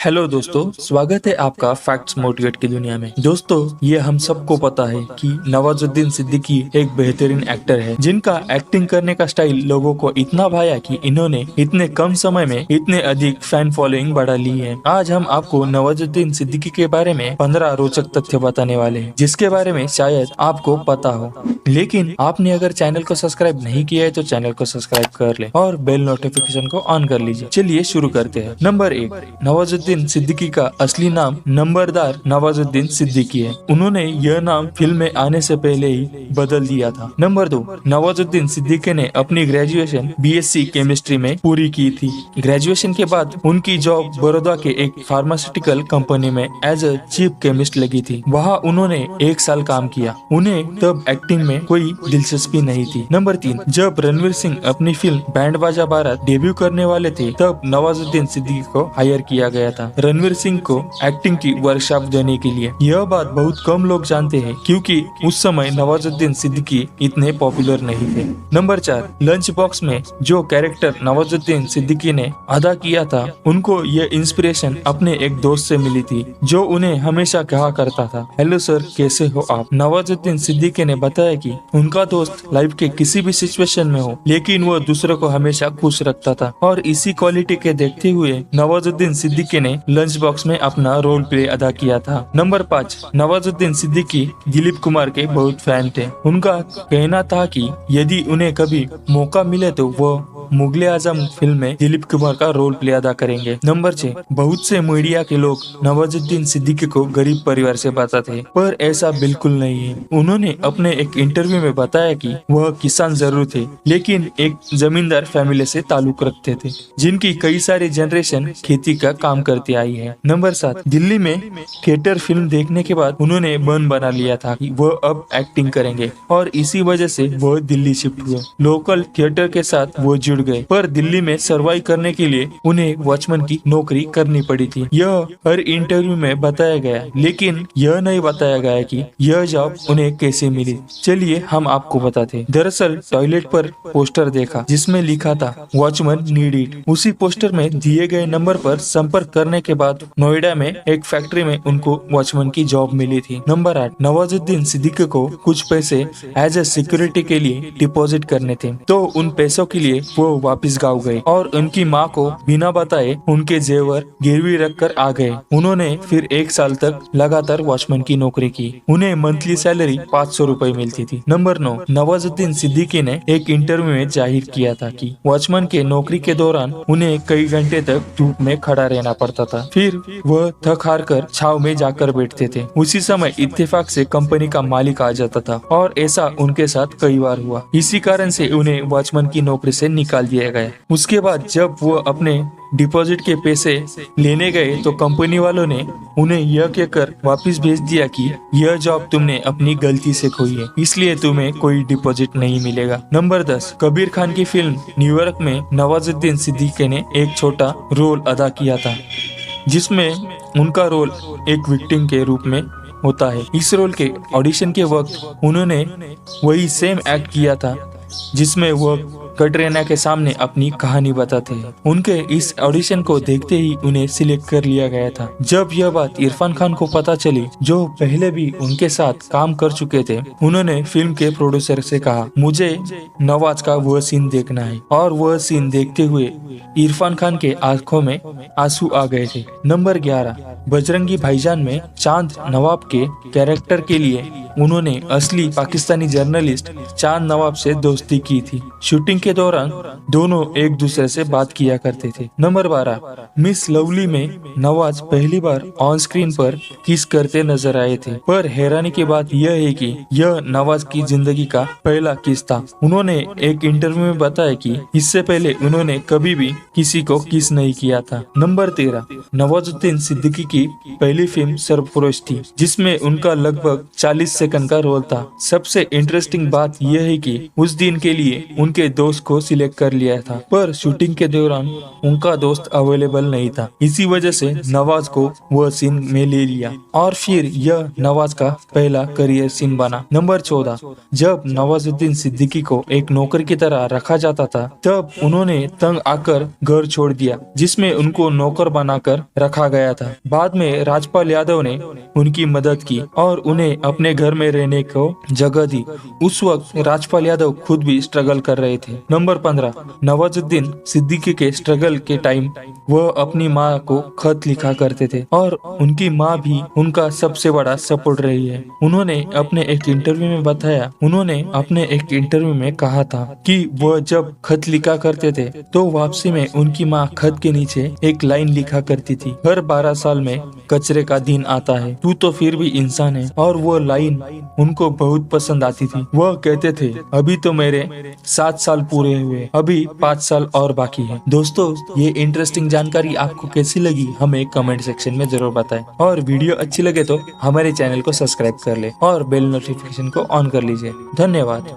Hello दोस्तों, स्वागत है आपका फैक्ट्स मोटिवेट की दुनिया में। दोस्तों, ये हम सबको पता है कि नवाजुद्दीन सिद्दीकी एक बेहतरीन एक्टर है जिनका एक्टिंग करने का स्टाइल लोगों को इतना भाया कि इन्होंने इतने कम समय में इतने अधिक फैन फॉलोइंग बढ़ा ली है। आज हम आपको नवाजुद्दीन सिद्दीकी के बारे में 15 रोचक तथ्य बताने वाले हैं जिसके बारे में शायद आपको पता हो, लेकिन आपने अगर चैनल को सब्सक्राइब नहीं किया है तो चैनल को सब्सक्राइब कर ले और बेल नोटिफिकेशन को ऑन कर लीजिए। चलिए शुरू करते हैं। नंबर 1, नवाजुद्दीन सिद्दीकी का असली नाम नंबरदार नवाजुद्दीन सिद्दीकी है। उन्होंने यह नाम फिल्म में आने से पहले ही बदल दिया था। नंबर 2, नवाजुद्दीन सिद्दीकी ने अपनी ग्रेजुएशन बीएससी केमिस्ट्री में पूरी की थी। ग्रेजुएशन के बाद उनकी जॉब बड़ौदा के एक फार्मास्यूटिकल कंपनी में एज अ चीफ केमिस्ट लगी थी। वहाँ उन्होंने 1 साल काम किया। उन्हें तब एक्टिंग में कोई दिलचस्पी नहीं थी। नंबर 3, जब रणवीर सिंह अपनी फिल्म बैंड बाजा बारात डेब्यू करने वाले थे तब नवाजुद्दीन सिद्दीकी को हायर किया गया था रणवीर सिंह को एक्टिंग की वर्कशॉप देने के लिए। यह बात बहुत कम लोग जानते हैं क्योंकि उस समय नवाजुद्दीन सिद्दीकी इतने पॉपुलर नहीं थे। नंबर 4, लंच बॉक्स में जो कैरेक्टर नवाजुद्दीन सिद्दीकी ने अदा किया था उनको यह इंस्पिरेशन अपने एक दोस्त से मिली थी जो उन्हें हमेशा कहा करता था, हेलो सर, कैसे हो आप। नवाजुद्दीन सिद्दीकी ने बताया कि उनका दोस्त लाइफ के किसी भी सिचुएशन में हो लेकिन वो दूसरों को हमेशा खुश रखता था और इसी क्वालिटी के देखते हुए नवाजुद्दीन सिद्दीकी ने लंच बॉक्स में अपना रोल प्ले अदा किया था। नंबर 5, नवाजुद्दीन सिद्दीकी दिलीप कुमार के बहुत फैन थे। उनका कहना था कि यदि उन्हें कभी मौका मिले तो वो मुगले आजम फिल्म में दिलीप कुमार का रोल प्ले अदा करेंगे। नंबर 6, बहुत से मीडिया के लोग नवाजुद्दीन सिद्दीकी को गरीब परिवार से बताते हैं पर ऐसा बिल्कुल नहीं है। उन्होंने अपने एक इंटरव्यू में बताया कि वह किसान जरूर थे लेकिन एक जमींदार फैमिली से ताल्लुक रखते थे जिनकी कई सारी जनरेशन खेती का काम करती आई है। नंबर 7, दिल्ली में थिएटर फिल्म देखने के बाद उन्होंने मन बना लिया था कि वह अब एक्टिंग करेंगे और इसी वजह से वह दिल्ली शिफ्ट हुए। लोकल थिएटर के साथ वो जुड़ गए पर दिल्ली में सर्वाइव करने के लिए उन्हें वॉचमैन की नौकरी करनी पड़ी थी। यह हर इंटरव्यू में बताया गया लेकिन यह नहीं बताया गया कि यह जॉब उन्हें कैसे मिली। चलिए हम आपको बताते हैं। दरअसल टॉयलेट पर पोस्टर देखा जिसमें लिखा था वॉचमैन नीड इट। उसी पोस्टर में दिए गए नंबर पर संपर्क करने के बाद नोएडा में एक फैक्ट्री में उनको वॉचमैन की जॉब मिली थी। नंबर 8, नवाजुद्दीन सिद्दीकी को कुछ पैसे एज ए सिक्योरिटी के लिए डिपॉजिट करने थे तो उन पैसों के लिए वो वापस गाँव गए और उनकी माँ को बिना बताए उनके जेवर गिरवी रखकर आ गए। उन्होंने फिर 1 साल तक लगातार वॉचमैन की नौकरी की। उन्हें मंथली सैलरी 500 रुपए मिलती थी। नंबर 9, नवाजुद्दीन सिद्दीकी ने एक इंटरव्यू में जाहिर किया था कि वॉचमैन के नौकरी के दौरान उन्हें कई घंटे तक धूप में खड़ा रहना पड़ता था, फिर वह थक हार कर छाव में जाकर बैठते थे। उसी समय इत्तेफाक से कंपनी का मालिक आ जाता था और ऐसा उनके साथ कई बार हुआ। इसी कारण से उन्हें वॉचमैन की नौकरी से निकाल दिया गया। उसके बाद जब वो अपने डिपॉजिट के पैसे लेने गए तो कंपनी वालों ने उन्हें यह कहकर वापस भेज दिया कि यह जॉब तुमने अपनी गलती से खोई है इसलिए तुम्हें कोई डिपॉजिट नहीं मिलेगा। नंबर 10, कबीर खान की फिल्म न्यूयॉर्क में नवाजुद्दीन सिद्दीकी ने एक छोटा रोल अदा किया था जिसमें उनका रोल एक विक्टिम के रूप में होता है। इस रोल के ऑडिशन के वक्त उन्होंने वही सेम एक्ट किया था जिसमें वह कटरीना के सामने अपनी कहानी बताते हैं। उनके इस ऑडिशन को देखते ही उन्हें सिलेक्ट कर लिया गया था। जब यह बात इरफान खान को पता चली जो पहले भी उनके साथ काम कर चुके थे, उन्होंने फिल्म के प्रोड्यूसर से कहा, मुझे नवाज का वह सीन देखना है और वह सीन देखते हुए इरफान खान के आंखों में आंसू आ गए थे। नंबर 11, बजरंगी भाईजान में चांद नवाब के कैरेक्टर के लिए उन्होंने असली पाकिस्तानी जर्नलिस्ट चांद नवाब से दोस्ती की थी। शूटिंग के दौरान दोनों एक दूसरे से बात किया करते थे। नंबर 12, मिस लवली में नवाज पहली बार ऑन स्क्रीन पर किस करते नजर आए थे पर हैरानी की बात यह है कि यह नवाज की जिंदगी का पहला किस था। उन्होंने एक इंटरव्यू में बताया कि इससे पहले उन्होंने कभी भी किसी को किस नहीं किया था। नंबर 13, नवाजुद्दीन सिद्दीकी की पहली फिल्म सरफरोश थी जिसमें उनका लगभग 40 सेकंड का रोल था। सबसे इंटरेस्टिंग बात यह है कि उस दिन के लिए उनके दोस्त दोस्त को सिलेक्ट कर लिया था, पर शूटिंग के दौरान उनका दोस्त अवेलेबल नहीं था। इसी वजह से नवाज को वह सीन में ले लिया और फिर यह नवाज का पहला करियर सीन बना। नंबर 14, जब नवाजुद्दीन सिद्दीकी को एक नौकर की तरह रखा जाता था, तब उन्होंने तंग आकर घर छोड़ दिया, जिसमें उनको नौकर बनाकर रखा गया था। बाद में राजपाल यादव ने उनकी मदद की और उन्हें अपने घर में रहने को जगह दी। उस वक्त राजपाल यादव खुद भी स्ट्रगल कर रहे थे। नंबर 15, नवाजुद्दीन सिद्दीकी के स्ट्रगल के टाइम वह अपनी माँ को खत लिखा करते थे और उनकी माँ भी उनका सबसे बड़ा सपोर्ट रही है। उन्होंने अपने एक इंटरव्यू में कहा था कि वह जब खत लिखा करते थे तो वापसी में उनकी माँ खत के नीचे एक लाइन लिखा करती थी, हर 12 साल में कचरे का दिन आता है, तू तो फिर भी इंसान है। और वो लाइन उनको बहुत पसंद आती थी। वह कहते थे, अभी तो मेरे 7 साल पूरे हुए, अभी 5 साल और बाकी है। दोस्तों, ये इंटरेस्टिंग जानकारी आपको कैसी लगी हमें कमेंट सेक्शन में जरूर बताएं, और वीडियो अच्छी लगे तो हमारे चैनल को सब्सक्राइब कर ले और बेल नोटिफिकेशन को ऑन कर लीजिए। धन्यवाद।